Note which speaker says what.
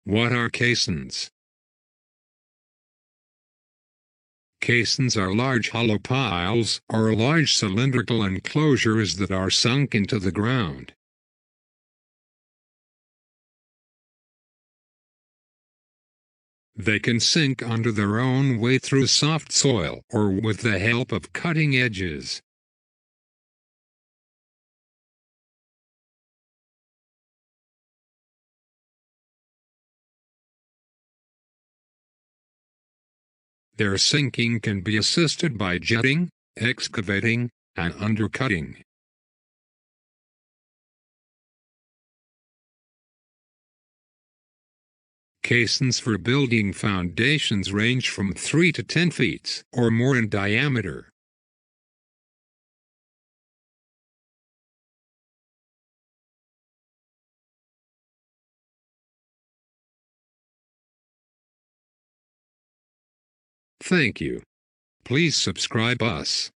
Speaker 1: What are caissons? Caissons are large hollow piles or large cylindrical enclosures that are sunk into the ground. They can sink under their own weight through soft soil or with the help of cutting edges. Their sinking can be assisted by jetting, excavating, and undercutting. Caissons for building foundations range from 3 to 10 feet or more in diameter. Thank you. Please subscribe us.